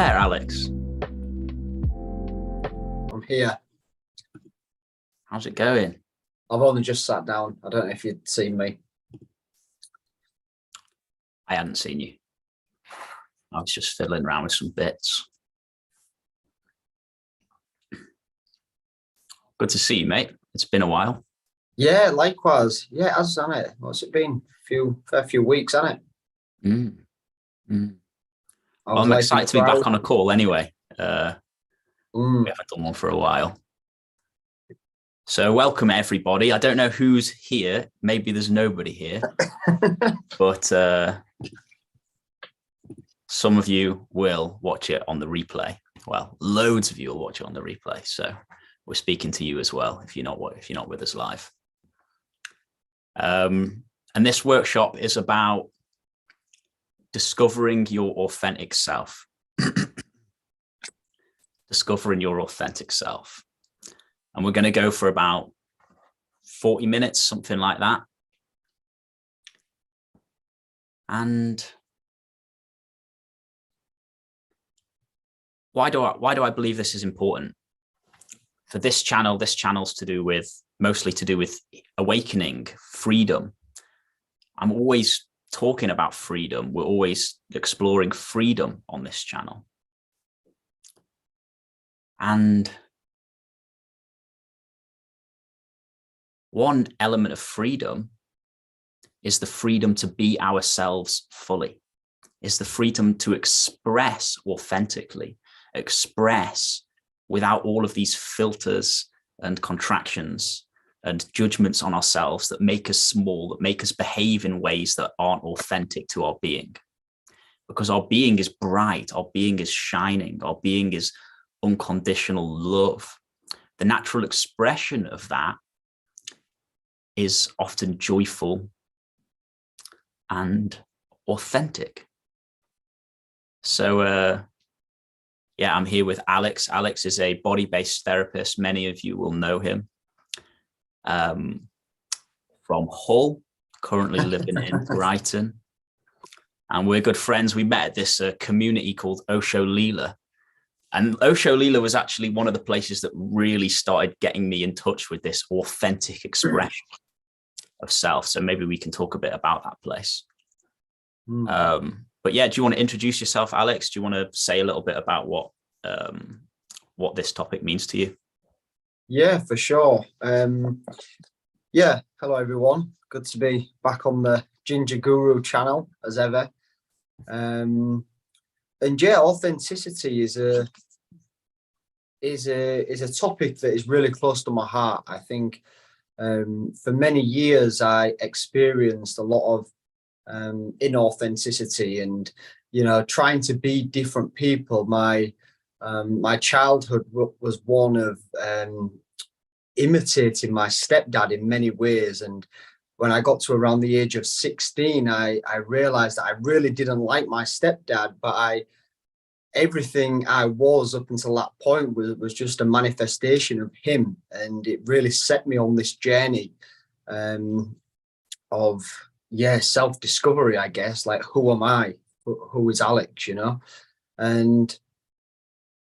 there, Alex? I'm here. How's it going? I've only just sat down. I don't know if you'd seen me. I hadn't seen you. I was just fiddling around with some bits. Good to see you, mate. It's been a while. Yeah, likewise. Yeah, it has, hasn't it? What's it been? Fair few weeks, hasn't it? Well, I'm excited to be back on a call anyway. We haven't done one for a while. So welcome, everybody. I don't know who's here. Maybe there's nobody here. But some of you will watch it on the replay. Well, loads of you will watch it on the replay. So we're speaking to you as well if you're not with us live. And this workshop is about discovering your authentic self. Discovering your authentic self. And we're going to go for about 40 minutes, something like that. And why do I believe this is important? For this channel's mostly to do with awakening, freedom. I'm always talking about freedom. We're always exploring freedom on this channel. And one element of freedom is the freedom to be ourselves fully, is the freedom to express authentically, express without all of these filters and contractions and judgments on ourselves that make us small, that make us behave in ways that aren't authentic to our being. Because our being is bright, our being is shining, our being is unconditional love. The natural expression of that is often joyful and authentic. So, yeah, I'm here with Alex. Alex is a body-based therapist. Many of you will know him from Hull, currently living in Brighton. And we're good friends. We met at this community called Osho Lila. And Osho Lila was actually one of the places that really started getting me in touch with this authentic expression of self. So maybe we can talk a bit about that place. But yeah, do you want to introduce yourself, Alex? Do you want to say a little bit about what this topic means to you? Yeah, for sure. Yeah, hello everyone. Good to be back on the Ginger Guru channel as ever. And yeah, authenticity is a topic that is really close to my heart. I think for many years I experienced a lot of inauthenticity and, trying to be different people. My childhood was one of imitating my stepdad in many ways. And when I got to around the age of 16, I realized that I really didn't like my stepdad, but everything I was up until that point was just a manifestation of him. And it really set me on this journey of self-discovery, I guess. Like, who am I? Who is Alex, And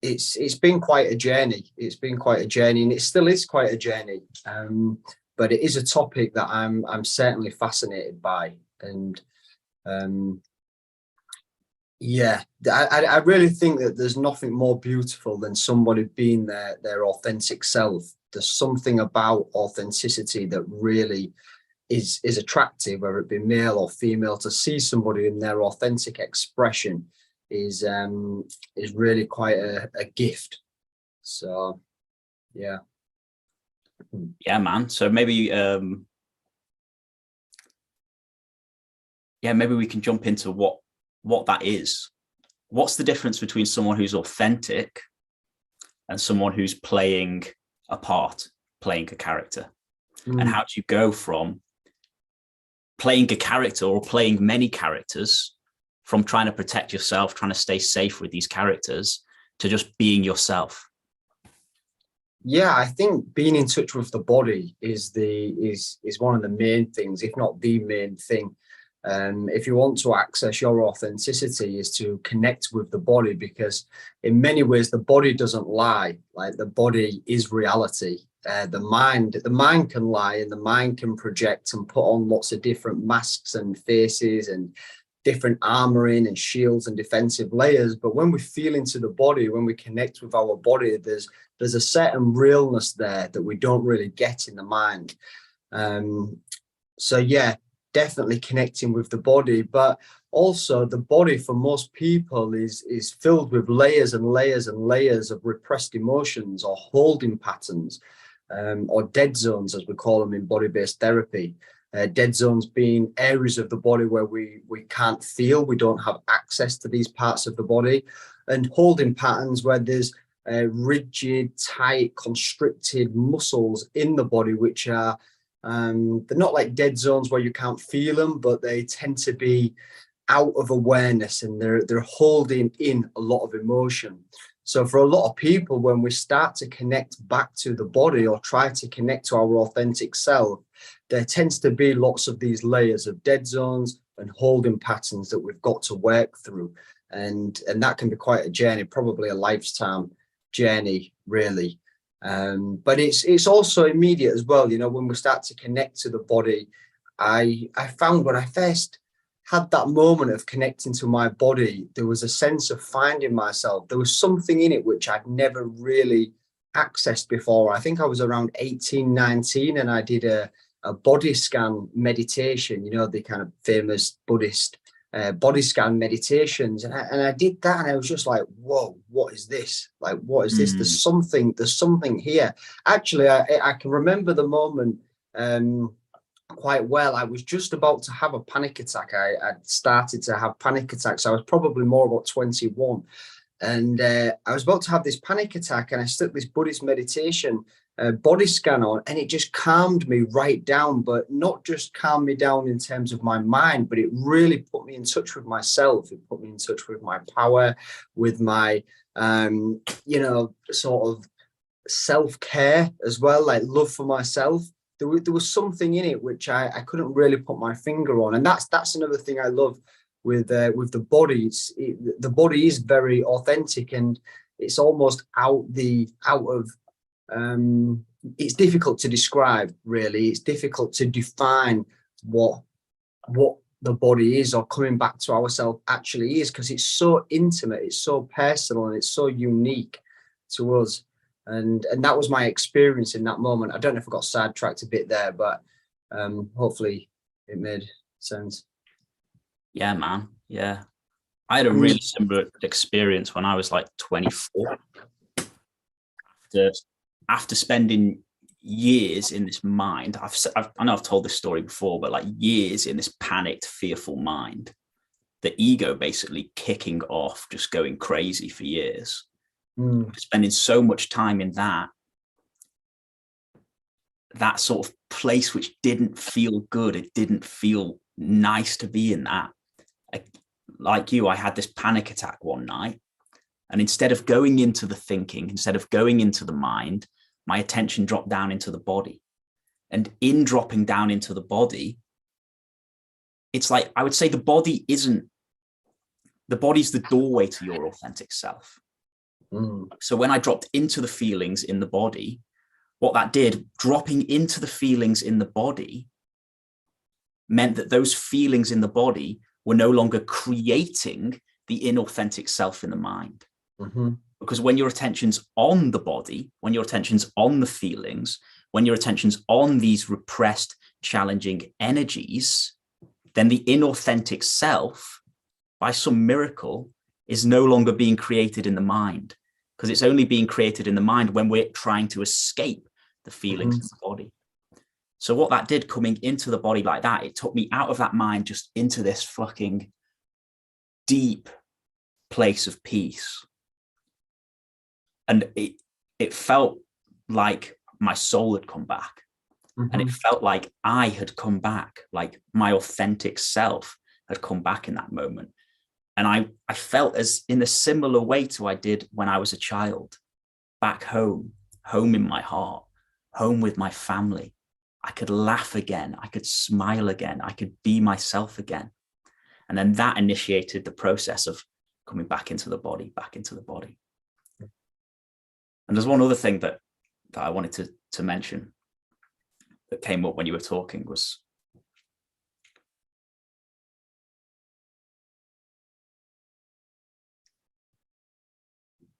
it's been quite a journey. It's been quite a journey, and it still is quite a journey. But it is a topic that I'm certainly fascinated by. And I really think that there's nothing more beautiful than somebody being their authentic self. There's something about authenticity that really is attractive, whether it be male or female. To see somebody in their authentic expression is really quite a gift. So yeah man. So maybe maybe we can jump into what that is. What's the difference between someone who's authentic and someone who's playing a part, playing a character? And how do you go from playing a character or playing many characters, from trying to protect yourself, trying to stay safe with these characters, to just being yourself? Yeah, I think being in touch with the body is one of the main things, if not the main thing. If you want to access your authenticity, is to connect with the body, because in many ways the body doesn't lie. Like, the body is reality. The mind can lie, and the mind can project and put on lots of different masks and faces and different armoring and shields and defensive layers. But when we feel into the body, when we connect with our body, there's a certain realness there that we don't really get in the mind. So yeah, definitely connecting with the body. But also, the body for most people is filled with layers and layers and layers of repressed emotions, or holding patterns, or dead zones, as we call them in body-based therapy. Dead zones being areas of the body where we can't feel, we don't have access to these parts of the body, and holding patterns where there's rigid, tight, constricted muscles in the body, which are they're not like dead zones where you can't feel them, but they tend to be out of awareness, and they're holding in a lot of emotion. So for a lot of people, when we start to connect back to the body, or try to connect to our authentic self, there tends to be lots of these layers of dead zones and holding patterns that we've got to work through. And that can be quite a journey, probably a lifetime journey, really. But it's also immediate as well. You know, when we start to connect to the body, I found when I first had that moment of connecting to my body, there was a sense of finding myself. There was something in it which I'd never really accessed before. I think I was around 18, 19, and I did a body scan meditation, you know, the kind of famous Buddhist body scan meditations. And I did that, and I was just like, whoa, what is this? Like, what is this? There's something here. Actually, I can remember the moment quite well. I was just about to have a panic attack. I started to have panic attacks. I was probably more about 21. And I was about to have this panic attack, and I stuck this Buddhist meditation body scan on, and it just calmed me right down. But not just calmed me down in terms of my mind, but it really put me in touch with myself. It put me in touch with my power, with my, sort of self-care as well, like love for myself. There was something in it which I couldn't really put my finger on. And that's another thing I love with the body. The body is very authentic, and it's almost it's difficult to describe, really. It's difficult to define what the body is, or coming back to ourselves actually is, because it's so intimate, it's so personal, and it's so unique to us. And that was my experience in that moment. I don't know if I got sidetracked a bit there, but hopefully it made sense. Yeah, man. Yeah. I had a really similar experience when I was like 24. After spending years in this mind, I know I've told this story before, but like years in this panicked, fearful mind, the ego basically kicking off, just going crazy for years. Spending so much time in that sort of place which didn't feel good. It didn't feel nice to be in that. Like you, I had this panic attack one night, and instead of going into the thinking, instead of going into the mind, my attention dropped down into the body. And in dropping down into the body, it's like, I would say the body's the doorway to your authentic self. So when I dropped into the feelings in the body, what that did, dropping into the feelings in the body, meant that those feelings in the body were no longer creating the inauthentic self in the mind. Because when your attention's on the body, when your attention's on the feelings, when your attention's on these repressed, challenging energies, then the inauthentic self, by some miracle, is no longer being created in the mind. Because it's only being created in the mind when we're trying to escape the feelings in the body. So what that did, coming into the body like that, it took me out of that mind just into this fucking deep place of peace. And it felt like my soul had come back. And it felt like I had come back, like my authentic self had come back in that moment. And I felt as in a similar way to I did when I was a child, back home in my heart, home with my family, I could laugh again. I could smile again. I could be myself again. And then that initiated the process of coming back into the body, back into the body. And there's one other thing that I wanted to mention that came up when you were talking was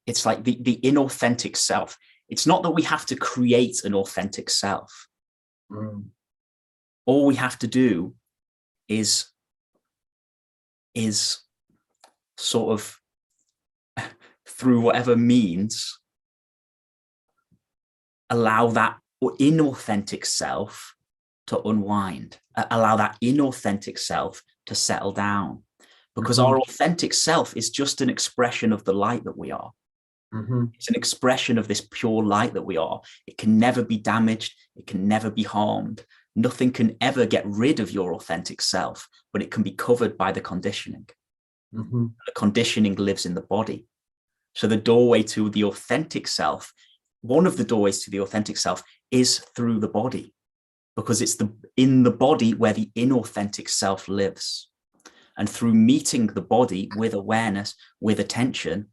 it's like the inauthentic self. It's not that we have to create an authentic self. All we have to do is sort of through whatever means allow that inauthentic self to unwind, allow that inauthentic self to settle down, because our authentic self is just an expression of the light that we are. It's an expression of this pure light that we are. It can never be damaged. It can never be harmed. Nothing can ever get rid of your authentic self, but it can be covered by the conditioning. The conditioning lives in the body. So the doorway to the authentic self, one of the doorways to the authentic self is through the body, because it's in the body where the inauthentic self lives. And through meeting the body with awareness, with attention,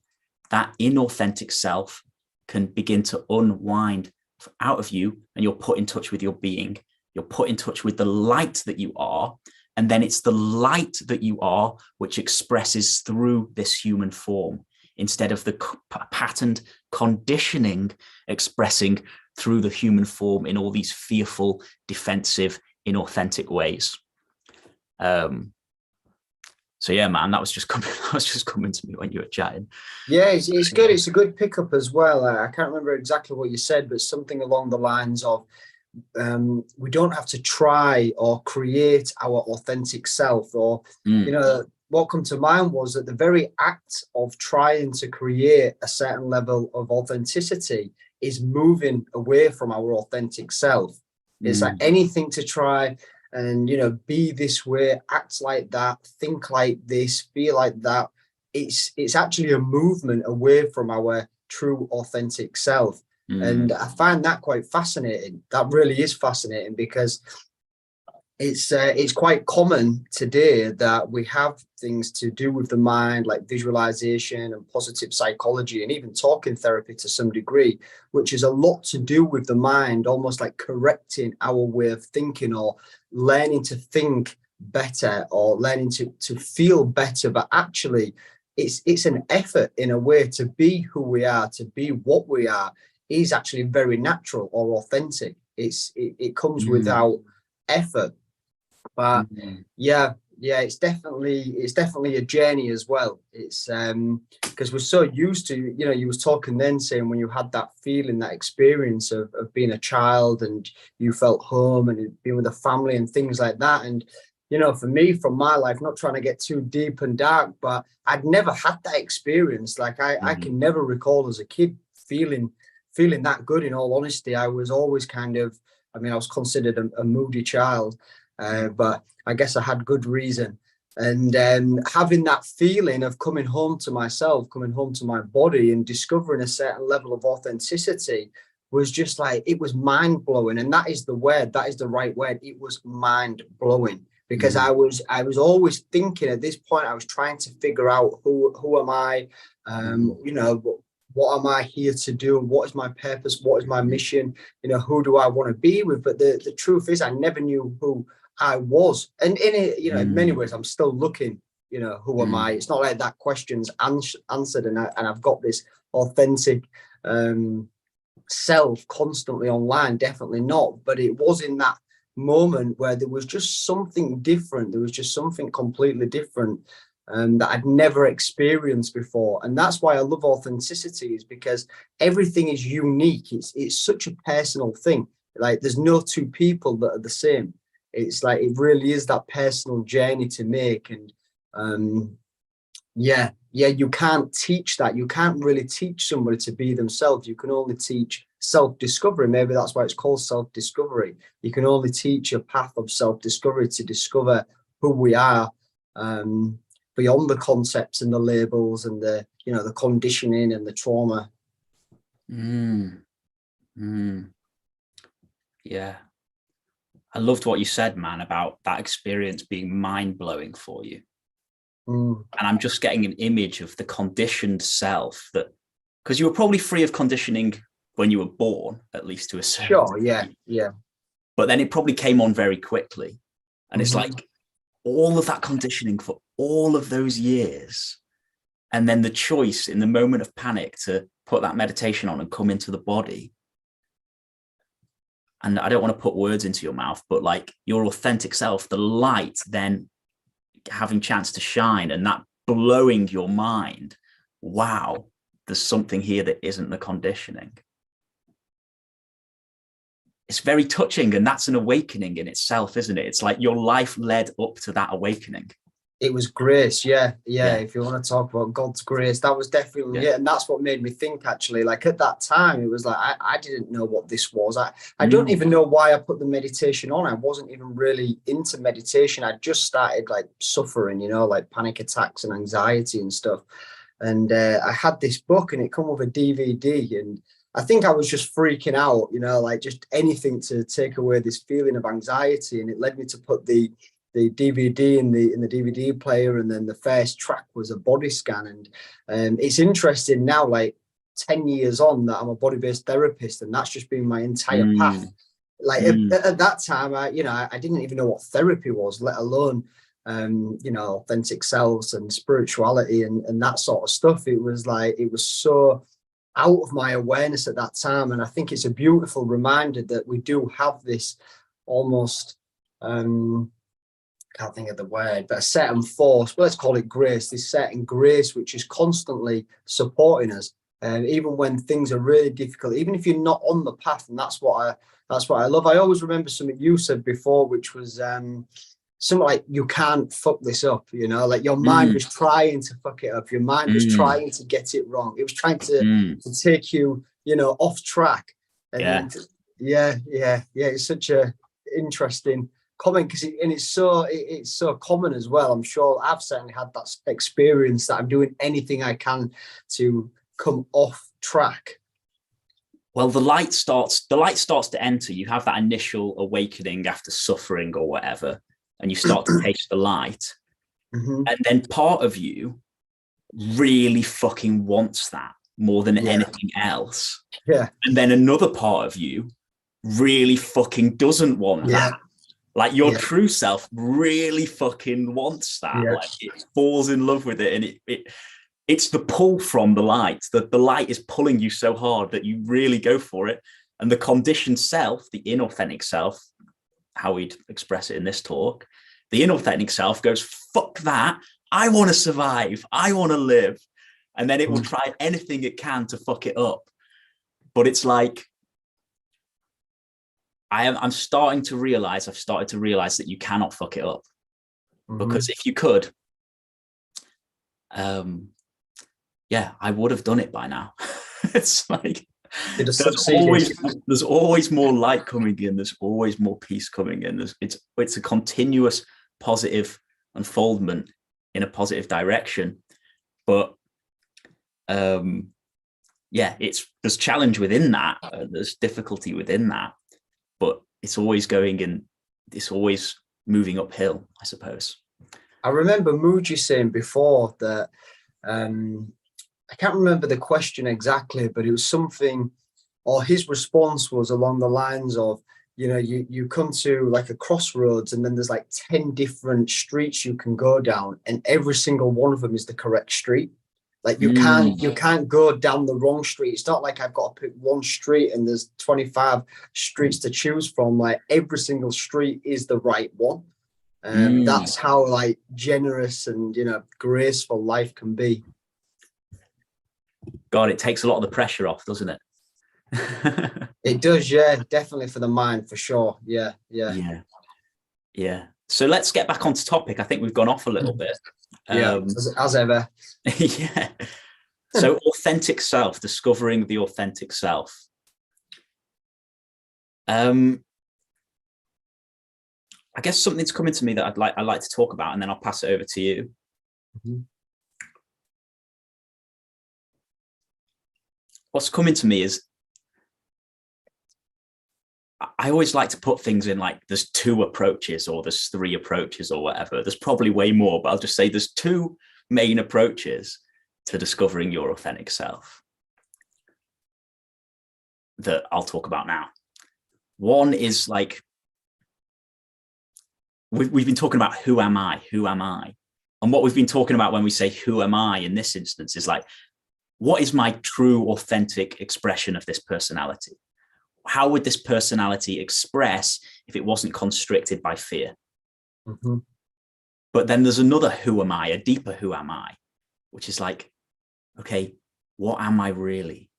that inauthentic self can begin to unwind out of you, and you're put in touch with your being. You're put in touch with the light that you are. And then it's the light that you are which expresses through this human form, instead of the patterned conditioning expressing through the human form in all these fearful, defensive, inauthentic ways. So yeah, man, that was just coming to me when you were chatting. Yeah, it's good. It's a good pickup as well. I can't remember exactly what you said, but something along the lines of we don't have to try or create our authentic self, or you know, what come to mind was that the very act of trying to create a certain level of authenticity is moving away from our authentic self. It's like anything to try and, you know, be this way, act like that, think like this, feel like that. It's actually a movement away from our true authentic self. And I find that quite fascinating. That really is fascinating, because it's quite common today that we have things to do with the mind, like visualization and positive psychology, and even talking therapy to some degree, which is a lot to do with the mind, almost like correcting our way of thinking, or learning to think better, or learning to feel better. But actually, it's an effort in a way to be who we are, to be what we are, is actually very natural or authentic. It comes without effort. But yeah, it's definitely a journey as well. It's because we're so used to, you know, you was talking then saying when you had that feeling, that experience of being a child, and you felt home and being with a family and things like that. And you know, for me, from my life, not trying to get too deep and dark, but I'd never had that experience. Like I can never recall as a kid feeling that good. In all honesty, I was always kind of, I mean, I was considered a moody child. But I guess I had good reason. And having that feeling of coming home to myself, coming home to my body, and discovering a certain level of authenticity was just like, it was mind blowing. And that is the word, that is the right word. It was mind blowing, because I was always thinking at this point, I was trying to figure out who am I, you know, what am I here to do? What is my purpose? What is my mission? You know, who do I want to be with? But the truth is, I never knew who I was. And in it, you know, in many ways, I'm still looking, you know, who am I? It's not like that question's answered, and I've got this authentic self constantly online. Definitely not. But it was in that moment where there was just something different. There was just something completely different that I'd never experienced before. And that's why I love authenticity, is because everything is unique. It's such a personal thing. Like there's no two people that are the same. It's like, it really is that personal journey to make. And yeah, you can't teach that. You can't really teach somebody to be themselves. You can only teach self-discovery. Maybe that's why it's called self-discovery. You can only teach a path of self-discovery to discover who we are, beyond the concepts and the labels and the, you know, the conditioning and the trauma. Yeah. I loved what you said, man, about that experience being mind-blowing for you. And I'm just getting an image of the conditioned self, that, because you were probably free of conditioning when you were born, at least to a certain degree. Yeah. But then it probably came on very quickly. And it's like all of that conditioning for all of those years. And then the choice in the moment of panic to put that meditation on and come into the body. And I don't want to put words into your mouth, but like your authentic self, the light then having chance to shine, and that blowing your mind. Wow, there's something here that isn't the conditioning. It's very touching, and that's an awakening in itself, isn't it? It's like your life led up to that awakening. It was grace, yeah. If you want to talk about God's grace, that was definitely and that's what made me think, actually. Like at that time, it was like I didn't know what this was. I don't even know why I put the meditation on. I wasn't even really into meditation. I just started like suffering, like panic attacks and anxiety and stuff. And I had this book, and it come with a DVD, and I think I was just freaking out, like just anything to take away this feeling of anxiety. And it led me to put the DVD in the DVD player, and then the first track was a body scan. And it's interesting now, like 10 years on, that I'm a body-based therapist, and that's just been my entire path. Like at that time, I didn't even know what therapy was, let alone authentic selves and spirituality and that sort of stuff. It was so out of my awareness at that time. And I think it's a beautiful reminder that we do have this almost can't think of the word, but a certain force, let's call it grace, this certain grace which is constantly supporting us, even when things are really difficult, even if you're not on the path. And that's what I love. I always remember something you said before, which was something like, you can't fuck this up, like your mind was trying to fuck it up, your mind was trying to get it wrong, it was trying to take you off track. And it's such a interesting comment, because it's so common as well. I'm sure I've certainly had that experience, that I'm doing anything I can to come off track. Well, the light starts to enter. You have that initial awakening after suffering or whatever, and you start to taste the light. And then part of you really fucking wants that more than anything else. And then another part of you really fucking doesn't want that. Like your true self really fucking wants that. Like it falls in love with it, and it's the pull from the light. The light is pulling you so hard that you really go for it. And the conditioned self, the inauthentic self, how we'd express it in this talk, the inauthentic self goes, fuck that. I want to survive. I want to live. And then it will try anything it can to fuck it up. But it's like, I've started to realize that you cannot fuck it up, because if you could, I would have done it by now. It's like there's always more light coming in. There's always more peace coming in. It's a continuous positive unfoldment in a positive direction. But there's challenge within that. There's difficulty within that. But it's always it's always moving uphill, I suppose. I remember Mooji saying before that, I can't remember the question exactly, but it was something, or his response was along the lines of, you come to like a crossroads, and then there's like 10 different streets you can go down, and every single one of them is the correct street. Like you can't go down the wrong street. It's not like I've got to pick one street and there's 25 streets to choose from. Like every single street is the right one. That's how like generous and graceful life can be. God, it takes a lot of the pressure off, doesn't it? It does, yeah, definitely, for the mind, for sure. Yeah. So let's get back onto topic. I think we've gone off a little bit. As ever. Yeah. So authentic self, discovering the authentic self. I guess something's coming to me that I'd like to talk about, and then I'll pass it over to you. What's coming to me is I always like to put things in like there's 2 approaches or there's 3 approaches or whatever. There's probably way more, but I'll just say there's 2 main approaches to discovering your authentic self that I'll talk about now. One is like, we've been talking about who am I? Who am I? And what we've been talking about when we say who am I in this instance is like, what is my true authentic expression of this personality? How would this personality express if it wasn't constricted by fear? Mm-hmm. But then there's another who am I, a deeper who am I, which is like, okay, what am I really?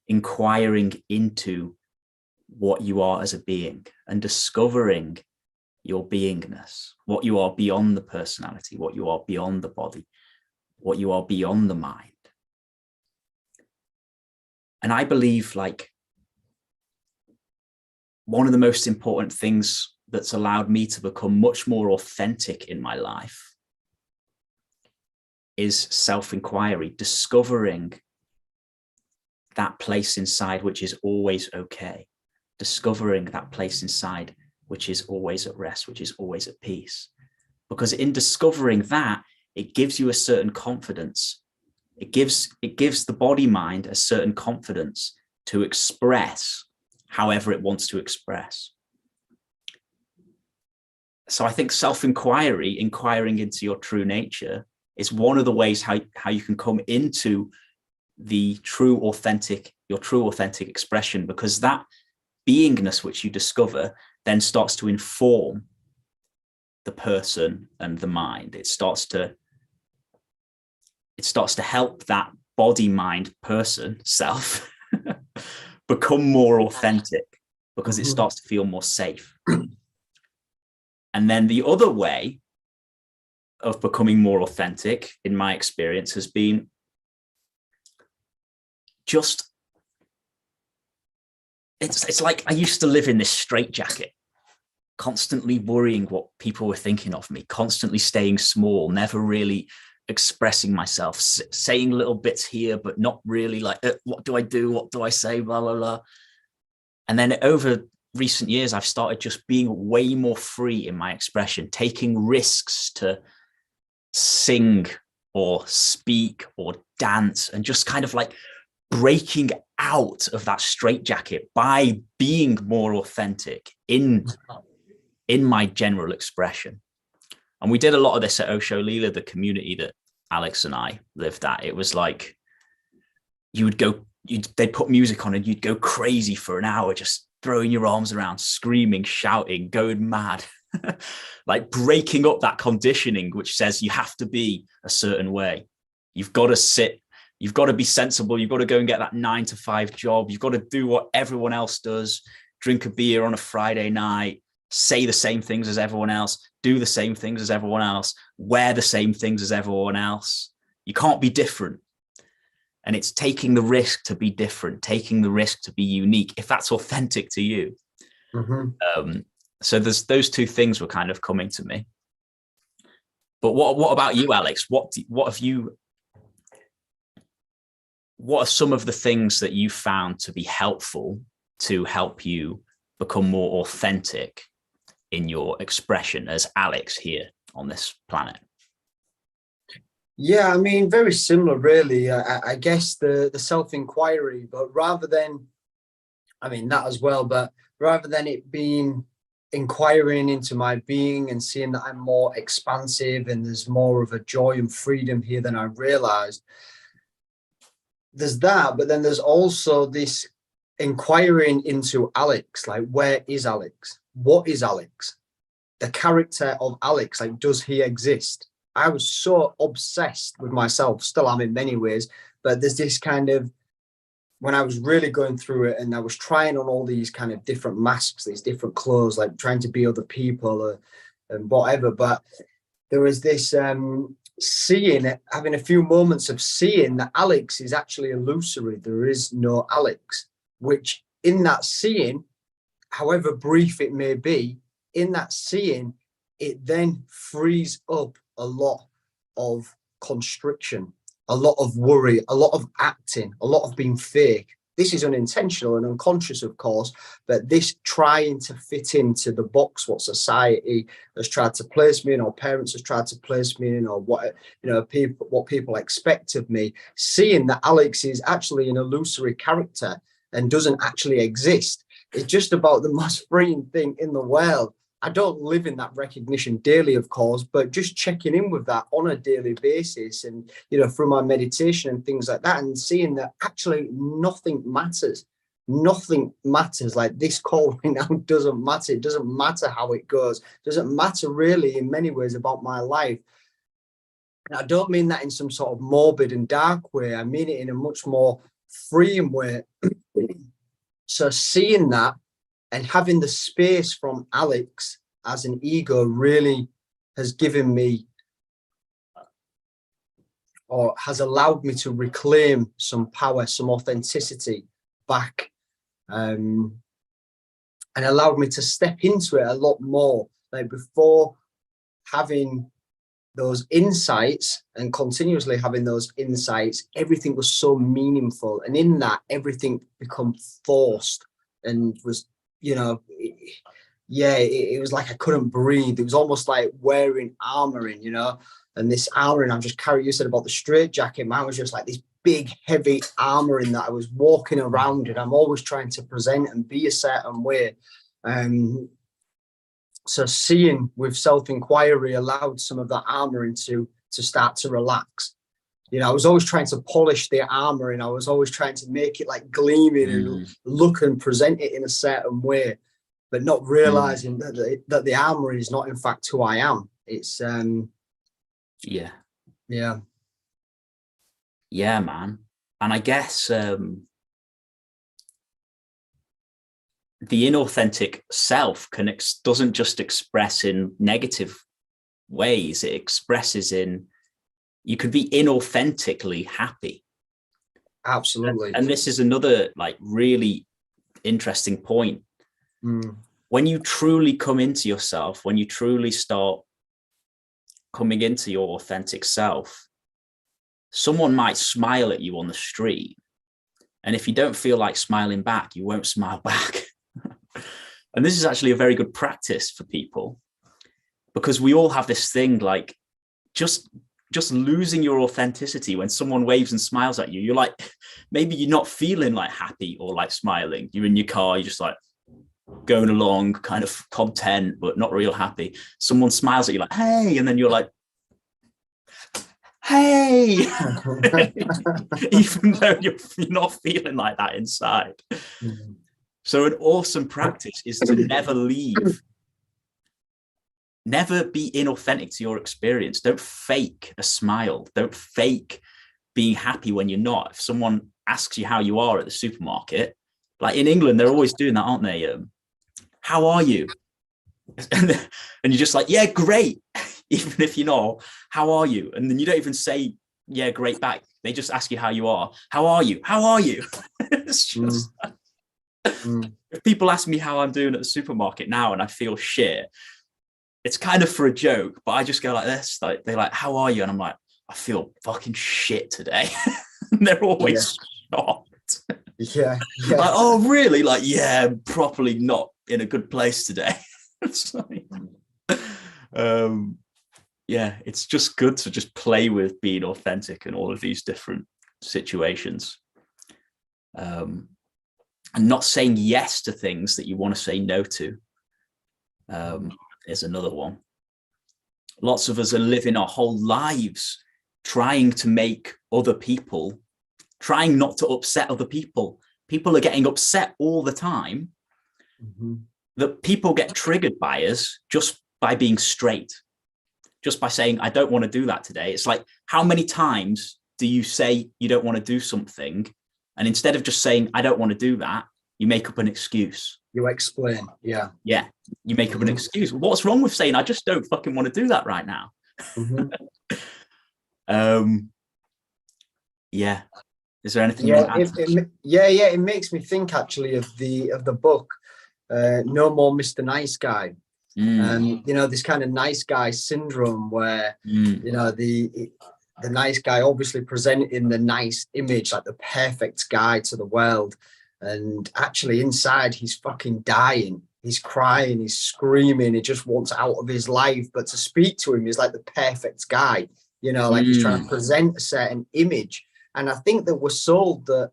Inquiring into what you are as a being and discovering your beingness, what you are beyond the personality, what you are beyond the body, what you are beyond the mind. And I believe like one of the most important things that's allowed me to become much more authentic in my life is self-inquiry, discovering that place inside which is always okay, discovering that place inside which is always at rest, which is always at peace. Because in discovering that, it gives you a certain confidence. It gives the body mind a certain confidence to express however it wants to express. So I think self-inquiry, inquiring into your true nature, is one of the ways how you can come into the your true authentic expression, because that beingness which you discover then starts to inform the person and the mind. It starts to help that body, mind, person, self become more authentic, because it starts to feel more safe. And then the other way of becoming more authentic, in my experience, has been just, it's like I used to live in this straitjacket, constantly worrying what people were thinking of me, constantly staying small, never really expressing myself, saying little bits here, but not really like, what do I do? What do I say? Blah, blah, blah. And then over recent years, I've started just being way more free in my expression, taking risks to sing or speak or dance, and just kind of like breaking out of that straitjacket by being more authentic in my general expression. And we did a lot of this at Osho Lila, the community that Alex and I lived at. It was like they'd put music on and you'd go crazy for an hour, just throwing your arms around, screaming, shouting, going mad, like breaking up that conditioning which says you have to be a certain way. You've got to sit, you've got to be sensible, you've got to go and get that 9-to-5 job, you've got to do what everyone else does, drink a beer on a Friday night, say the same things as everyone else, do the same things as everyone else, wear the same things as everyone else. You can't be different. And it's taking the risk to be different, taking the risk to be unique, if that's authentic to you. So there's those 2 things were kind of coming to me. But what about you, Alex? What are some of the things that you found to be helpful to help you become more authentic in your expression as Alex here on this planet? Yeah, I mean, very similar, really. I guess the self-inquiry, but rather than, I mean, that as well, but rather than it being inquiring into my being and seeing that I'm more expansive and there's more of a joy and freedom here than I realized, there's that, but then there's also this inquiring into Alex, like, where is Alex? What is Alex? The character of Alex, like, does he exist? I was so obsessed with myself, still am in many ways, but there's this kind of, when I was really going through it and I was trying on all these kind of different masks, these different clothes, like trying to be other people and whatever, but there was this seeing, having a few moments of seeing that Alex is actually illusory. There is no Alex, which in that seeing, however brief it may be, in that seeing, it then frees up a lot of constriction, a lot of worry, a lot of acting, a lot of being fake, this is unintentional and unconscious, of course, but this trying to fit into the box what society has tried to place me in, or parents have tried to place me in, or what, you know, what people expect of me, seeing that Alex is actually an illusory character and doesn't actually exist. It's just about the most freeing thing in the world. I don't live in that recognition daily, of course, but just checking in with that on a daily basis, and, you know, through my meditation and things like that, and seeing that actually nothing matters. Nothing matters. Like, this call right now doesn't matter. It doesn't matter how it goes. It doesn't matter really in many ways about my life. And I don't mean that in some sort of morbid and dark way. I mean it in a much more freeing way. So seeing that, and having the space from Alex as an ego really has given me, or has allowed me to reclaim some power, some authenticity back, and allowed me to step into it a lot more. Like, before having those insights and continuously having those insights, everything was so meaningful. And in that, everything become forced and was, you know, it was like I couldn't breathe. It was almost like wearing armoring, you know, and this armoring, I'm just carrying, you said about the straitjacket, mine was just like this big, heavy armoring that I was walking around in. I'm always trying to present and be a certain way. So seeing with self-inquiry allowed some of that armoring to start to relax. You know, I was always trying to polish the armor, and I was always trying to make it like gleaming and look and present it in a certain way, but not realizing that the armor is not in fact who I am. It's yeah, man. And I guess the inauthentic self doesn't just express in negative ways. It expresses in, you could be inauthentically happy. Absolutely. And this is another like really interesting point. When you truly come into yourself, when you truly start coming into your authentic self, someone might smile at you on the street, and if you don't feel like smiling back, you won't smile back. And this is actually a very good practice for people, because we all have this thing, like just losing your authenticity. When someone waves and smiles at you, you're like, maybe you're not feeling like happy or like smiling. You're in your car, you're just like going along, kind of content, but not real happy. Someone smiles at you like, hey, and then you're like, hey, even though you're not feeling like that inside. So an awesome practice is to never leave. Never be inauthentic to your experience. Don't fake a smile. Don't fake being happy when you're not. If someone asks you how you are at the supermarket, like in England, they're always doing that, aren't they? How are you? And you're just like, yeah, great. Even if you know, how are you? And then you don't even say, yeah, great back. They just ask you how you are. How are you? How are you? It's just... If people ask me how I'm doing at the supermarket now and I feel shit, it's kind of for a joke, but I just go like this. Like, they're like, how are you? And I'm like, I feel fucking shit today. And they're always shocked. Yeah. Like, oh, really? Like, yeah, I'm properly not in a good place today. It's like, yeah, it's just good to just play with being authentic in all of these different situations. And not saying yes to things that you want to say no to. Is another one. Lots of us are living our whole lives trying to make other people, trying not to upset other people. People are getting upset all the time. That people get triggered by us just by being straight, just by saying, I don't want to do that today. It's like, how many times do you say you don't want to do something? And instead of just saying, I don't want to do that, you make up an excuse. You explain. Yeah. Yeah. You make up an excuse. What's wrong with saying, I just don't fucking want to do that right now? Yeah. Is there anything you want to add? It makes me think actually of the book, No More Mr. Nice Guy. You know, this kind of nice guy syndrome where, you know, the nice guy, obviously presenting the nice image, like the perfect guy to the world. And actually inside, he's fucking dying. He's crying, he's screaming, he just wants out of his life. But to speak to him is like the perfect guy, you know, like he's trying to present a certain image. And I think that we're sold that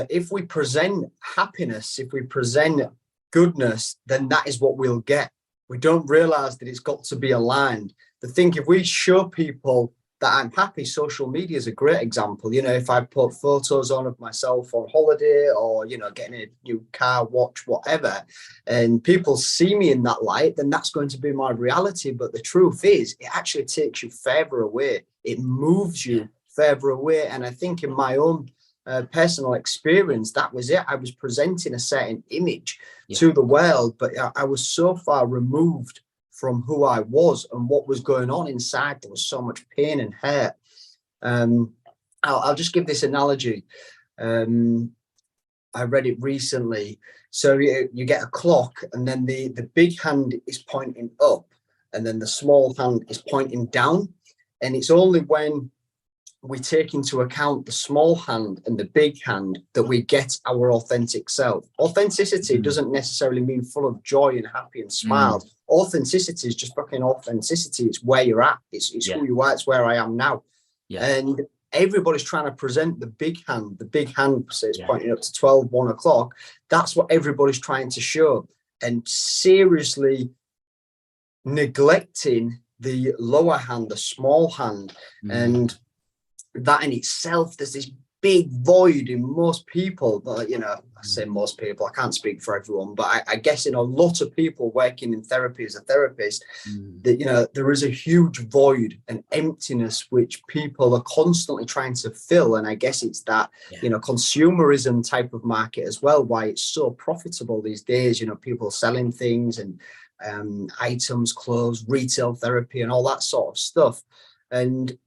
if we present happiness, if we present goodness, then that is what we'll get. We don't realize that it's got to be aligned. The thing, if we show people that I'm happy, social media is a great example. You know, if I put photos on of myself on holiday or, you know, getting a new car, watch, whatever, and people see me in that light, then that's going to be my reality. But the truth is, it actually takes you further away. It moves you further away. And I think in my own personal experience, that was it. I was presenting a certain image to the world, but I was so far removed from who I was and what was going on inside. There was so much pain and hurt. I'll just give this analogy. I read it recently. So you get a clock, and then the big hand is pointing up, and then the small hand is pointing down. And it's only when we take into account the small hand and the big hand that we get our authentic self. Authenticity doesn't necessarily mean full of joy and happy and smiles. Authenticity is just fucking authenticity. It's where you're at. It's who you are. It's where I am now. And everybody's trying to present the big hand. The big hand says pointing up to 12, 1 o'clock. That's what everybody's trying to show. And seriously neglecting the lower hand, the small hand. And that in itself, there's this big void in most people. But, you know, I say most people, I can't speak for everyone, but I guess in a lot of people working in therapy as a therapist, that, you know, there is a huge void and emptiness which people are constantly trying to fill. And I guess it's that, you know, consumerism type of market as well, why it's so profitable these days, you know, people selling things and items, clothes, retail therapy and all that sort of stuff. And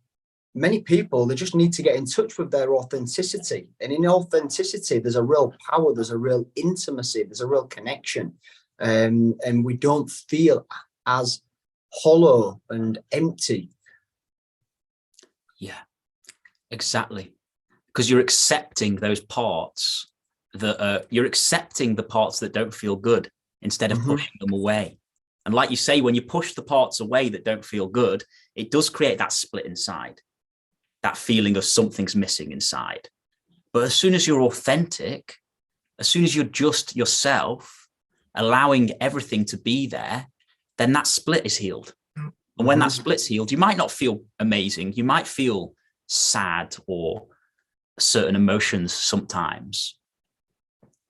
many people, they just need to get in touch with their authenticity. And in authenticity, there's a real power, there's a real intimacy, there's a real connection. And we don't feel as hollow and empty. Yeah, exactly. Because you're accepting those parts that you're accepting the parts that don't feel good instead of pushing them away. And like you say, when you push the parts away that don't feel good, it does create that split inside. That feeling of something's missing inside. But as soon as you're authentic, as soon as you're just yourself, allowing everything to be there, then that split is healed. And when that split's healed, you might not feel amazing. You might feel sad or certain emotions sometimes,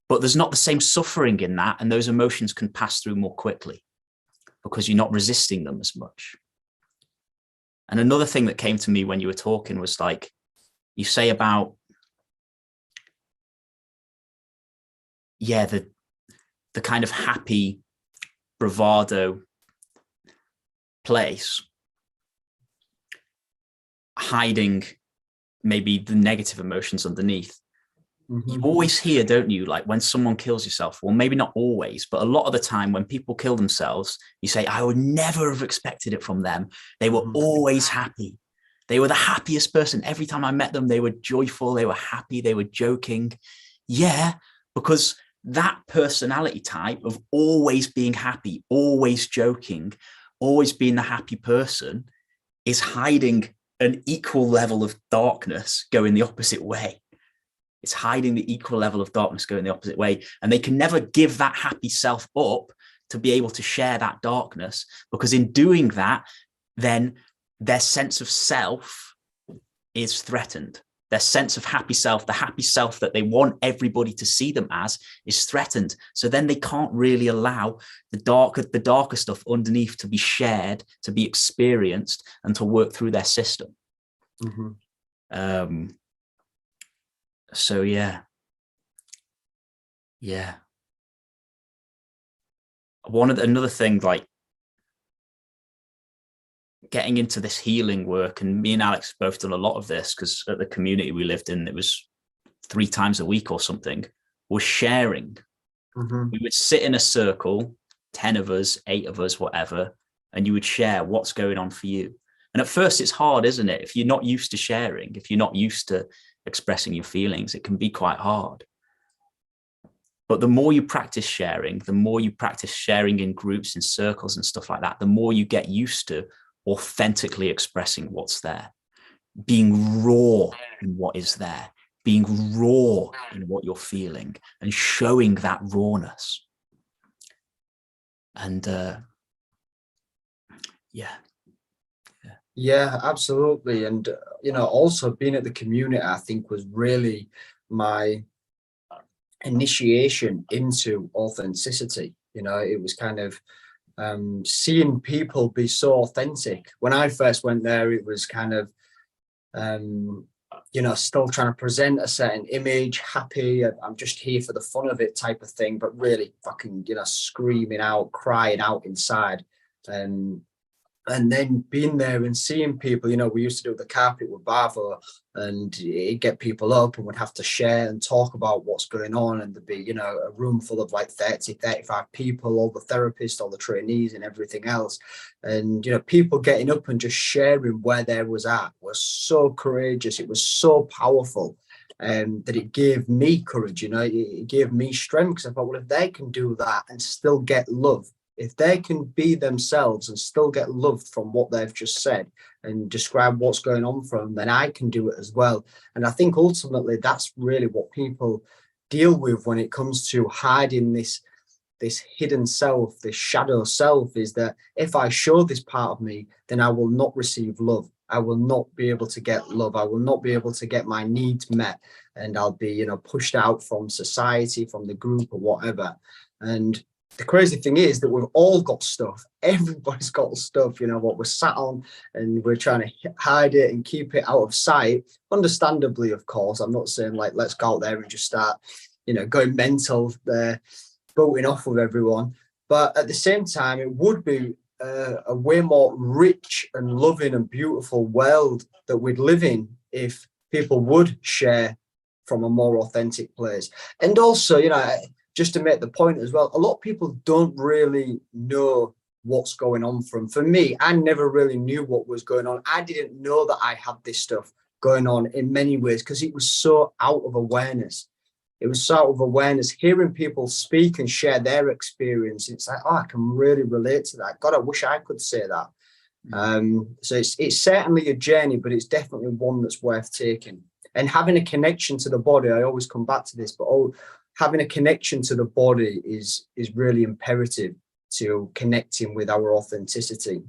but there's not the same suffering in that. And those emotions can pass through more quickly because you're not resisting them as much. And another thing that came to me when you were talking was like, you say about, the kind of happy bravado place, hiding maybe the negative emotions underneath. You always hear, don't you, like when someone kills yourself, well, maybe not always, but a lot of the time when people kill themselves, you say, I would never have expected it from them. They were always happy. They were the happiest person. Every time I met them, they were joyful. They were happy. They were joking. Yeah, because that personality type of always being happy, always joking, always being the happy person is hiding an equal level of darkness going the opposite way. It's hiding the equal level of darkness going the opposite way. And they can never give that happy self up to be able to share that darkness, because in doing that, then their sense of self is threatened. Their sense of happy self, the happy self that they want everybody to see them as, is threatened. So then they can't really allow the darker stuff underneath to be shared, to be experienced, and to work through their system. So yeah. Another thing, like getting into this healing work, and me and Alex both done a lot of this because at the community we lived in, it was 3 times a week or something, was sharing. We would sit in a circle, 10 of us, 8 of us, whatever, and you would share what's going on for you. And at first it's hard, isn't it? If you're not used to sharing, if you're not used to expressing your feelings, it can be quite hard. But the more you practice sharing, the more you practice sharing in groups, in circles and stuff like that, the more you get used to authentically expressing what's there, being raw in what is there, being raw in what you're feeling, and showing that rawness. And yeah, absolutely. And also being at the community, I think, was really my initiation into authenticity. It was kind of seeing people be so authentic. When I first went there, it was kind of still trying to present a certain image, happy, I'm just here for the fun of it type of thing, but really fucking screaming out, crying out inside. And then being there and seeing people, we used to do the carpet with Bavo, and it'd get people up and would have to share and talk about what's going on. And there'd be, a room full of like 30, 35 people, all the therapists, all the trainees and everything else. And, people getting up and just sharing where they was at was so courageous. It was so powerful. That it gave me courage, it gave me strength, because I thought, well, if they can do that and still get love, if they can be themselves and still get loved from what they've just said and describe what's going on for them, then I can do it as well. And I think ultimately that's really what people deal with when it comes to hiding this hidden self, this shadow self, is that if I show this part of me, then I will not receive love. I will not be able to get love. I will not be able to get my needs met. And I'll be, pushed out from society, from the group or whatever. And the crazy thing is that we've all got stuff. Everybody's got stuff, what we're sat on, and we're trying to hide it and keep it out of sight. Understandably, of course. I'm not saying like, let's go out there and just start, going mental there, voting off with everyone. But at the same time, it would be a way more rich and loving and beautiful world that we'd live in if people would share from a more authentic place. And also, just to make the point as well, a lot of people don't really know what's going on for me. I never really knew what was going on. I didn't know that I had this stuff going on in many ways, because it was so out of awareness. It was so out of awareness, hearing people speak and share their experience. It's like, I can really relate to that. God, I wish I could say that. So it's certainly a journey, but it's definitely one that's worth taking. And having a connection to the body, I always come back to this, but having a connection to the body is really imperative to connecting with our authenticity.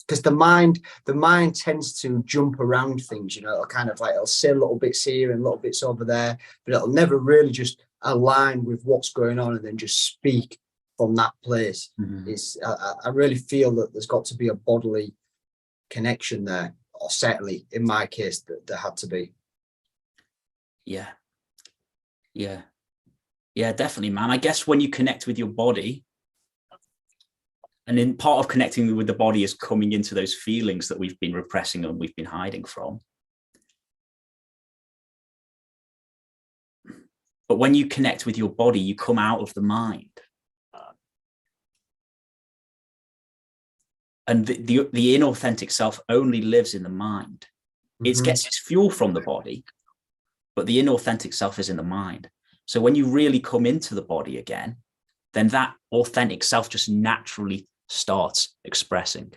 Because the mind tends to jump around things, it'll kind of like, it'll say little bits here and little bits over there, but it'll never really just align with what's going on and then just speak from that place. I really feel that there's got to be a bodily connection there, or certainly in my case that there had to be. Yeah, definitely, man. I guess when you connect with your body, and in part of connecting with the body is coming into those feelings that we've been repressing and we've been hiding from. But when you connect with your body, you come out of the mind. And the inauthentic self only lives in the mind. It gets its fuel from the body, but the inauthentic self is in the mind. So when you really come into the body again, then that authentic self just naturally starts expressing.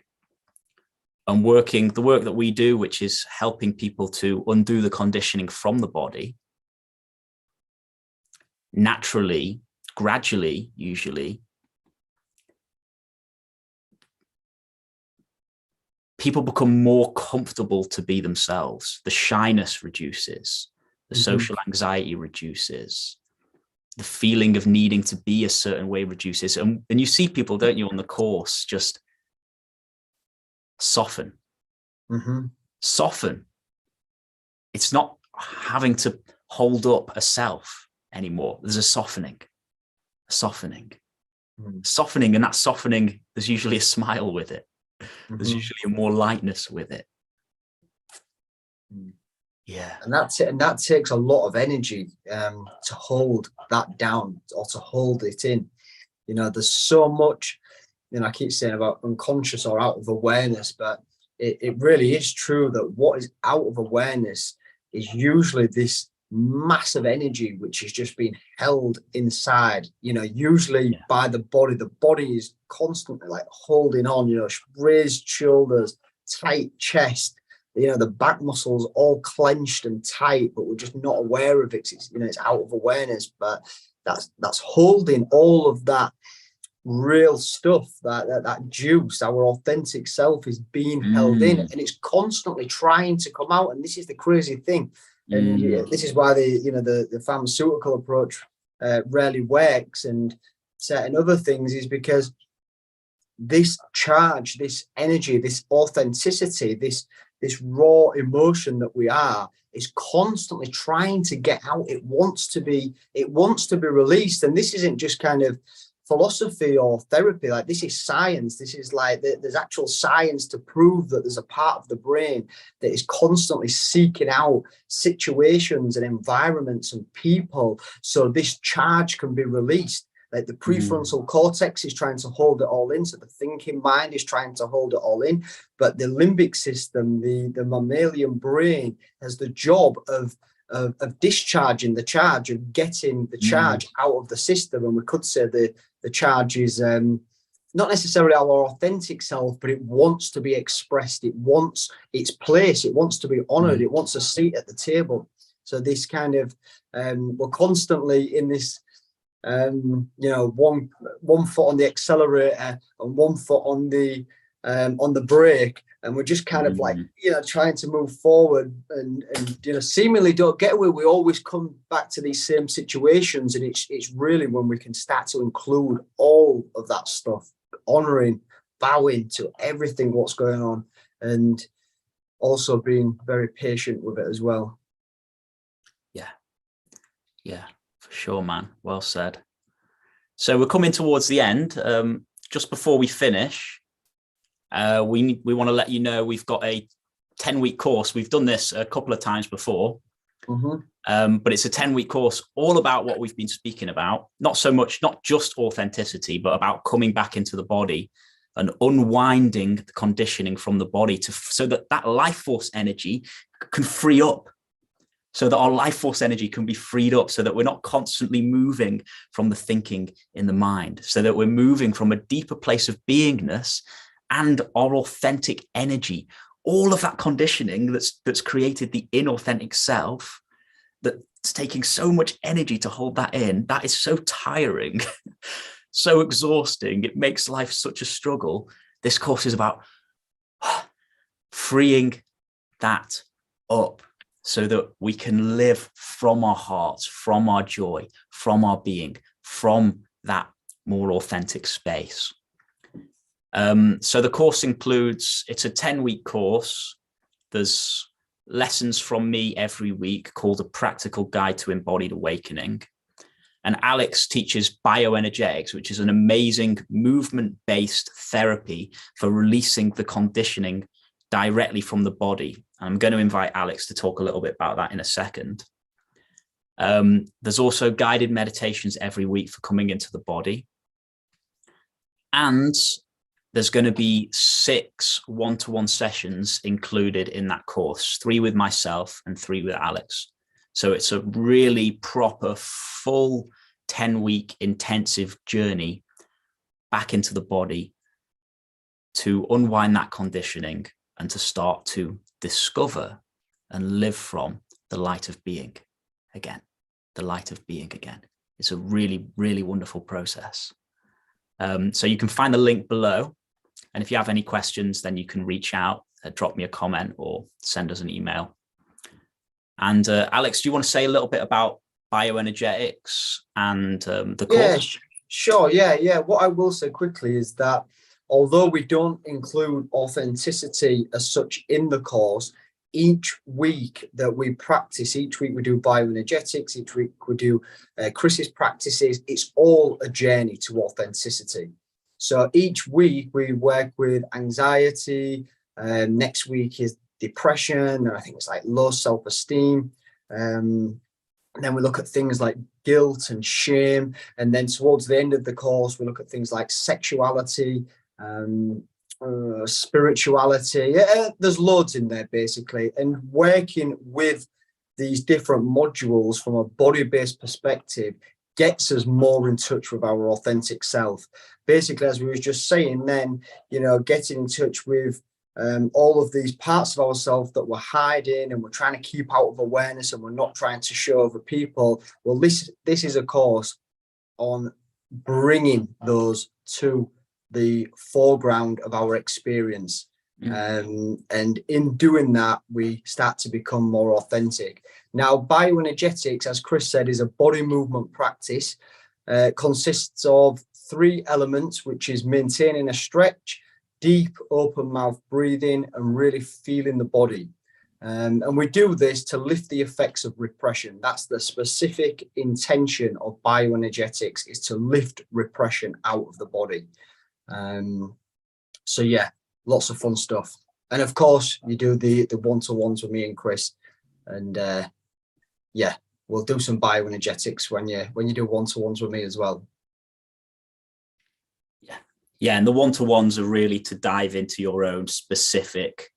And the work that we do, which is helping people to undo the conditioning from the body, naturally, gradually, usually, people become more comfortable to be themselves. The shyness reduces, the social anxiety reduces, the feeling of needing to be a certain way reduces. And you see people, don't you, on the course just soften. Soften. It's not having to hold up a self anymore. There's a softening. Softening, and that softening, there's usually a smile with it. There's usually a more lightness with it. Yeah. And that takes a lot of energy to hold that down, or to hold it in. There's so much, I keep saying about unconscious or out of awareness, but it really is true that what is out of awareness is usually this massive energy which is just being held inside, usually by the body. The body is constantly like holding on, raised shoulders, tight chest, the back muscles all clenched and tight, but we're just not aware of it. It's out of awareness, but that's holding all of that real stuff, that juice. Our authentic self is being held in, and it's constantly trying to come out. And this is the crazy thing. And this is why the pharmaceutical approach rarely works, and certain other things, is because this charge, this energy, this authenticity, this raw emotion that we are, is constantly trying to get out. It wants to be released. And this isn't just kind of philosophy or therapy. Like, this is science. This is like there's actual science to prove that there's a part of the brain that is constantly seeking out situations and environments and people so this charge can be released. Like, the prefrontal cortex is trying to hold it all in, so the thinking mind is trying to hold it all in, but the limbic system, the mammalian brain, has the job of discharging the charge, of getting the charge out of the system. And we could say the charge is not necessarily our authentic self, but it wants to be expressed. It wants its place. It wants to be honored. It wants a seat at the table. So this kind of, we're constantly in this, one foot on the accelerator and one foot on the brake, and we're just kind of like, trying to move forward and seemingly don't get away. We always come back to these same situations, and it's really when we can start to include all of that stuff, honoring, bowing to everything what's going on, and also being very patient with it as well. Yeah, for sure, man. Well said. So we're coming towards the end. Just before we finish, we want to let you know we've got a 10-week course. We've done this a couple of times before, but it's a 10-week course all about what we've been speaking about. Not just authenticity, but about coming back into the body and unwinding the conditioning from the body so that life force energy can free up. So that our life force energy can be freed up, so that we're not constantly moving from the thinking in the mind, so that we're moving from a deeper place of beingness and our authentic energy. All of that conditioning that's created the inauthentic self, that's taking so much energy to hold that in, that is so tiring, so exhausting. It makes life such a struggle. This course is about freeing that up, so that we can live from our hearts, from our joy, from our being, from that more authentic space. So the course includes, it's a 10-week course. There's lessons from me every week called A Practical Guide to Embodied Awakening. And Alex teaches bioenergetics, which is an amazing movement-based therapy for releasing the conditioning directly from the body. I'm going to invite Alex to talk a little bit about that in a second. There's also guided meditations every week for coming into the body. And there's going to be 6 one-to-one sessions included in that course, 3 with myself and 3 with Alex. So it's a really proper, full 10-week intensive journey back into the body to unwind that conditioning and to start to discover and live from the light of being again, the light of being again. It's a really, really wonderful process. So you can find the link below. And if you have any questions, then you can reach out, drop me a comment or send us an email. And Alex, do you want to say a little bit about bioenergetics and the course? Sure. Yeah. What I will say quickly is that although we don't include authenticity as such in the course, each week that we practice, each week we do bioenergetics, each week we do Chris's practices, it's all a journey to authenticity. So each week we work with anxiety, next week is depression, and I think it's like low self-esteem. And then we look at things like guilt and shame. And then towards the end of the course, we look at things like sexuality, spirituality. There's loads in there basically, and working with these different modules from a body-based perspective gets us more in touch with our authentic self. Basically, as we were just saying then, you know, getting in touch with all of these parts of ourselves that we're hiding and we're trying to keep out of awareness and we're not trying to show other people. Well, this is a course on bringing those to the foreground of our experience. And in doing that, we start to become more authentic. Now, bioenergetics, as Chris said, is a body movement practice. Consists of 3 elements, which is maintaining a stretch, deep open mouth breathing, and really feeling the body. And we do this to lift the effects of repression. That's the specific intention of bioenergetics, is to lift repression out of the body. So yeah, lots of fun stuff. And of course, you do the one-to-ones with me and Chris. And yeah, we'll do some bioenergetics when you do one-to-ones with me as well. Yeah, and the one-to-ones are really to dive into your own specific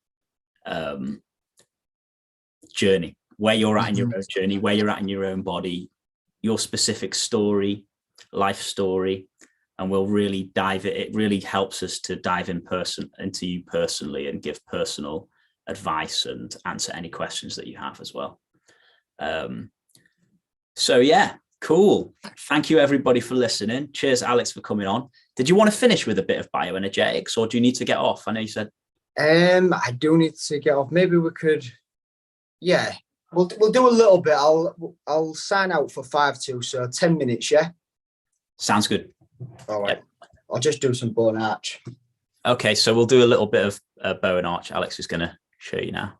journey, where you're at in your own journey, where you're at in your own body, your specific story, life story, and we'll really dive it. It really helps us to dive into you personally and give personal advice and answer any questions that you have as well. So yeah, cool. Thank you everybody for listening. Cheers, Alex, for coming on. Did you want to finish with a bit of bioenergetics, or do you need to get off? I know you said. I do need to get off. Maybe we could. Yeah, we'll do a little bit. I'll sign out for 5-2, so 10 minutes. Yeah. Sounds good. All right. Yep. I'll just do some bow and arch. Okay, so we'll do a little bit of bow and arch. Alex is going to show you now.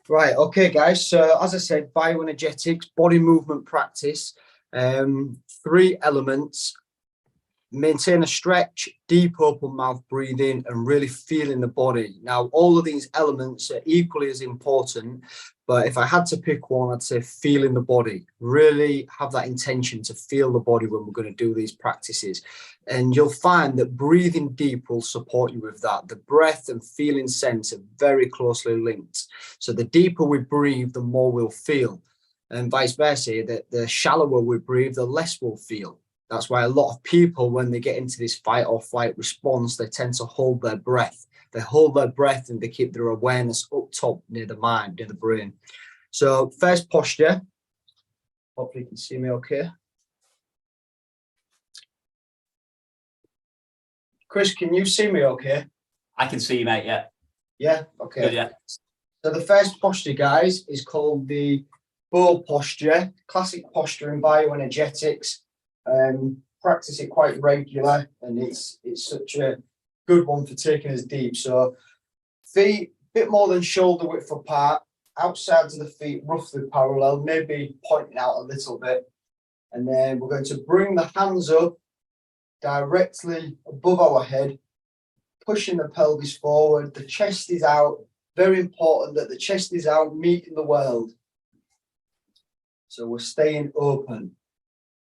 Right, okay, guys. So as I said, bioenergetics, body movement practice, 3 elements: maintain a stretch, deep open mouth breathing, and really feeling the body. Now, all of these elements are equally as important, but if I had to pick one, I'd say feeling the body. Really have that intention to feel the body when we're going to do these practices. And you'll find that breathing deep will support you with that. The breath and feeling sense are very closely linked. So the deeper we breathe, the more we'll feel. And vice versa, that the shallower we breathe, the less we'll feel. That's why a lot of people, when they get into this fight or flight response, they tend to hold their breath. They hold their breath and they keep their awareness up top near the mind, near the brain. So first posture. Hopefully you can see me okay. Chris, can you see me okay? I can see you, mate, yeah. Yeah, okay. Good, yeah. So the first posture, guys, is called the bow posture, classic posture in bioenergetics. Practice it quite regular, and it's such a good one for taking us deep. So feet a bit more than shoulder width apart, outsides of the feet roughly parallel, maybe pointing out a little bit. And then we're going to bring the hands up directly above our head, pushing the pelvis forward. The chest is out. Very important that the chest is out, meeting the world. So we're staying open.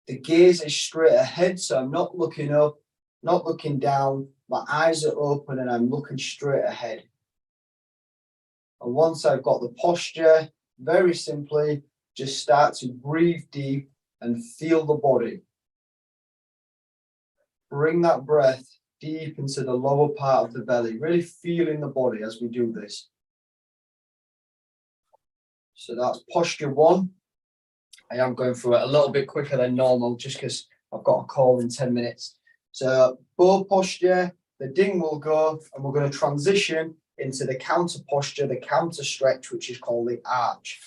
The gaze is straight ahead, so I'm not looking up, not looking down. My eyes are open and I'm looking straight ahead. And once I've got the posture, very simply, just start to breathe deep and feel the body. Bring that breath deep into the lower part of the belly, really feeling the body as we do this. So that's posture 1. I am going through it a little bit quicker than normal just because I've got a call in 10 minutes. So bow posture, the ding will go, and we're going to transition into the counter posture, the counter stretch, which is called the arch.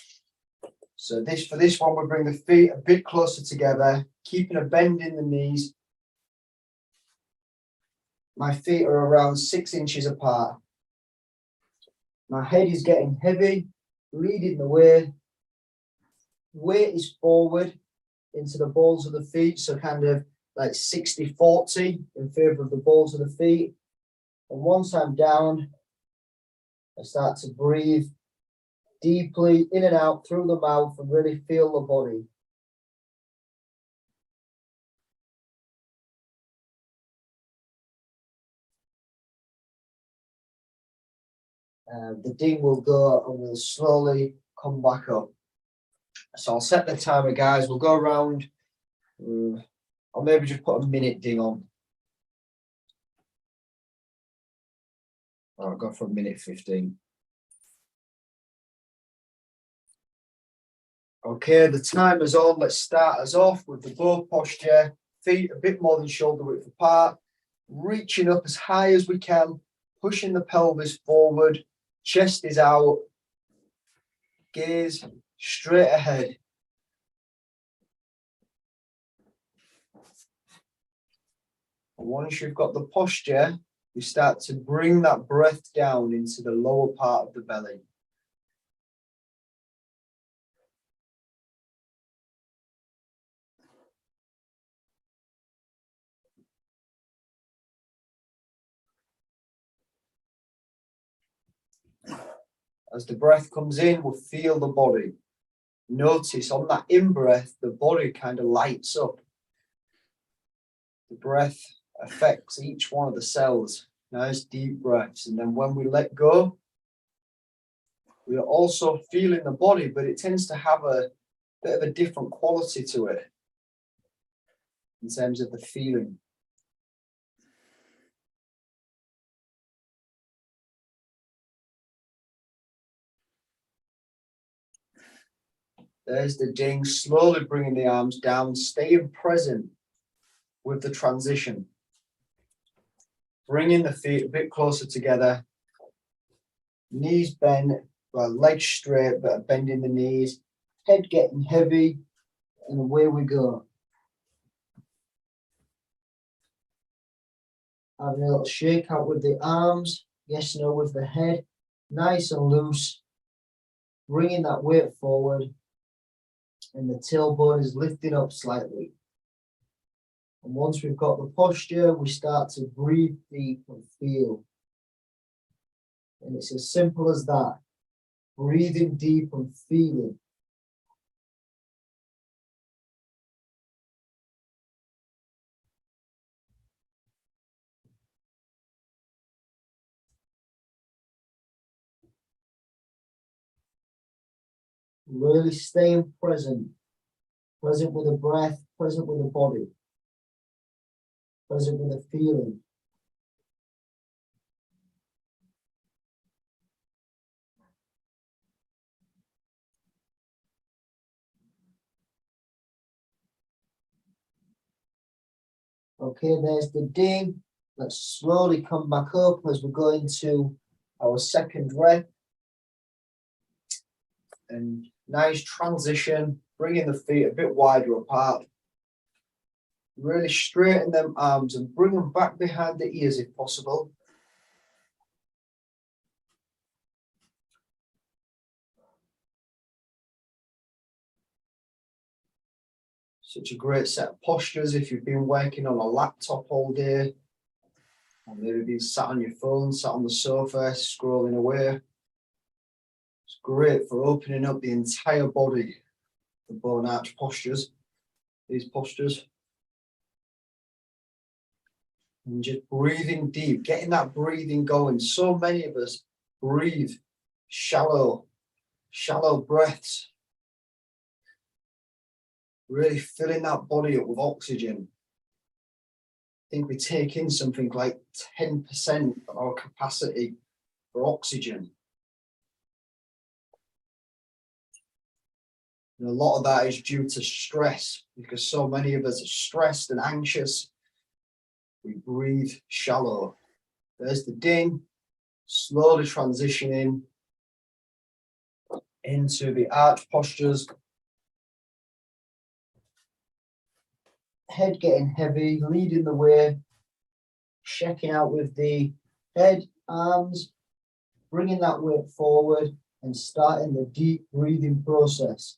So for this one, we bring the feet a bit closer together, keeping a bend in the knees. My feet are around 6 inches apart. My head is getting heavy, leading the way. Weight is forward into the balls of the feet, so kind of like 60-40 in favor of the balls of the feet. And once I'm down, I start to breathe deeply in and out through the mouth and really feel the body. the ding will go and we'll slowly come back up. So I'll set the timer, guys. We'll go around. I'll maybe just put a minute ding on. I'll go for a minute 15. Okay, the timer's on. Let's start us off with the bow posture. Feet a bit more than shoulder width apart. Reaching up as high as we can. Pushing the pelvis forward. Chest is out. Gaze straight ahead. And once you've got the posture, you start to bring that breath down into the lower part of the belly. As the breath comes in, we'll feel the body. Notice on that in-breath, the body kind of lights up. The breath affects each one of the cells. Nice deep breaths. And then when we let go, we are also feeling the body, but it tends to have a bit of a different quality to it in terms of the feeling. There's the ding, slowly bringing the arms down, staying present with the transition. Bringing the feet a bit closer together. Knees bent, well, legs straight, but bending the knees. Head getting heavy, and away we go. Having a little shake out with the arms. Yes, no with the head. Nice and loose. Bringing that weight forward. And the tailbone is lifting up slightly. And once we've got the posture, we start to breathe deep and feel. And it's as simple as that. Breathing deep and feeling. Really staying present. Present with the breath, present with the body. Present with the feeling. Okay, there's the ding. Let's slowly come back up as we go into our second rep. And nice transition, bringing the feet a bit wider apart. Really straighten them arms and bring them back behind the ears if possible. Such a great set of postures if you've been working on a laptop all day, or maybe been sat on your phone, sat on the sofa, scrolling away. It's great for opening up the entire body, the bone arch postures, these postures. And just breathing deep, getting that breathing going. So many of us breathe shallow breaths. Really filling that body up with oxygen. I think we take in something like 10% of our capacity for oxygen. And a lot of that is due to stress, because so many of us are stressed and anxious. We breathe shallow. There's the ding, slowly transitioning into the arch postures. Head getting heavy, leading the way, checking out with the head, arms, bringing that weight forward and starting the deep breathing process.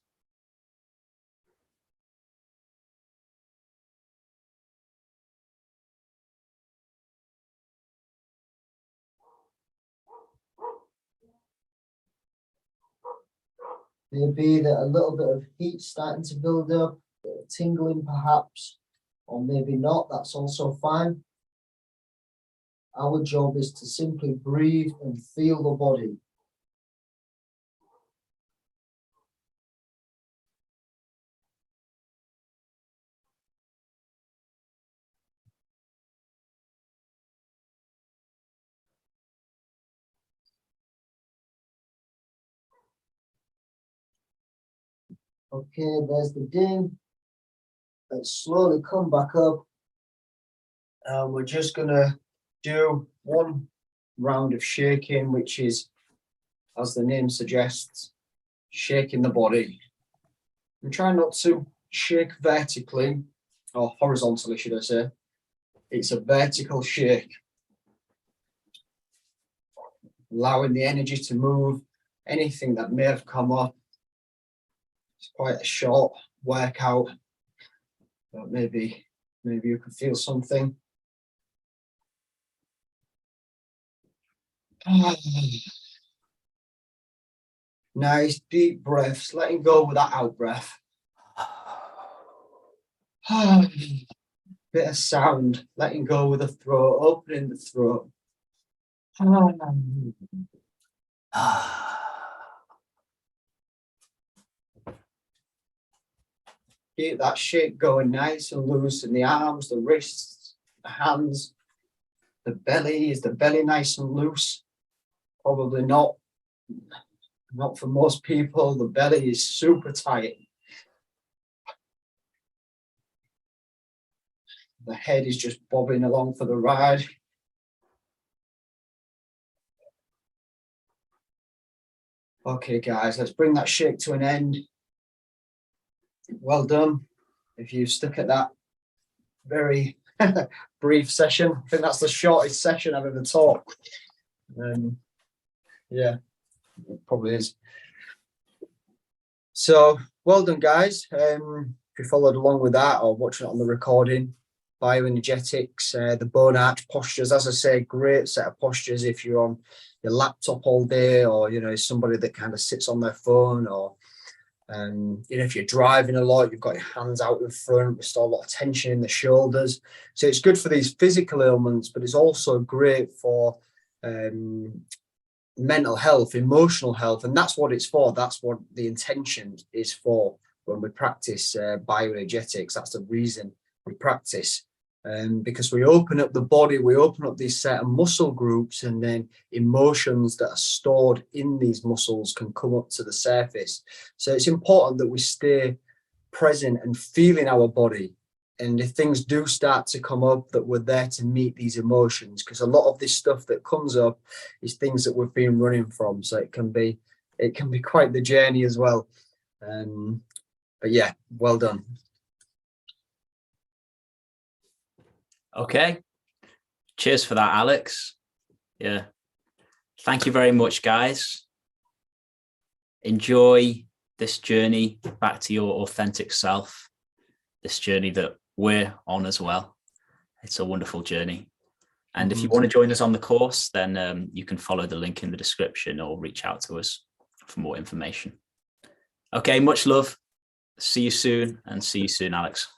Maybe that a little bit of heat starting to build up, a bit of tingling perhaps, or maybe not, that's also fine. Our job is to simply breathe and feel the body. Okay, there's the dim. Let's slowly come back up. And we're just going to do one round of shaking, which is, as the name suggests, shaking the body. And try not to shake vertically, or horizontally, should I say. It's a vertical shake. Allowing the energy to move, anything that may have come up. It's quite a short workout, but maybe you can feel something. Nice deep breaths, letting go with that out breath. Bit of sound, letting go with the throat, opening the throat. Keep that shake going nice and loose in the arms, the wrists, the hands, the belly. Is the belly nice and loose? Probably not. Not for most people. The belly is super tight. The head is just bobbing along for the ride. Okay, guys, let's bring that shake to an end. Well done. If you stuck at that very brief session, I think that's the shortest session I've ever taught. Yeah, it probably is. So, well done, guys. If you followed along with that or watching it on the recording, bioenergetics, the bone arch postures, as I say, great set of postures if you're on your laptop all day, or somebody that kind of sits on their phone, or if you're driving a lot, you've got your hands out in front, we store a lot of tension in the shoulders. So it's good for these physical ailments, but it's also great for mental health, emotional health, and that's what it's for. That's what the intention is for when we practice bioenergetics. That's the reason we practice, because we open up the body, we open up these certain muscle groups, and then emotions that are stored in these muscles can come up to the surface. So it's important that we stay present and feeling our body. And if things do start to come up, that we're there to meet these emotions, because a lot of this stuff that comes up is things that we've been running from. So it can be quite the journey as well. But yeah, well done. Okay. Cheers for that, Alex. Yeah. Thank you very much, guys. Enjoy this journey back to your authentic self, this journey that we're on as well. It's a wonderful journey. And if you want to join us on the course, then you can follow the link in the description or reach out to us for more information. Okay, much love. See you soon, and see you soon, Alex.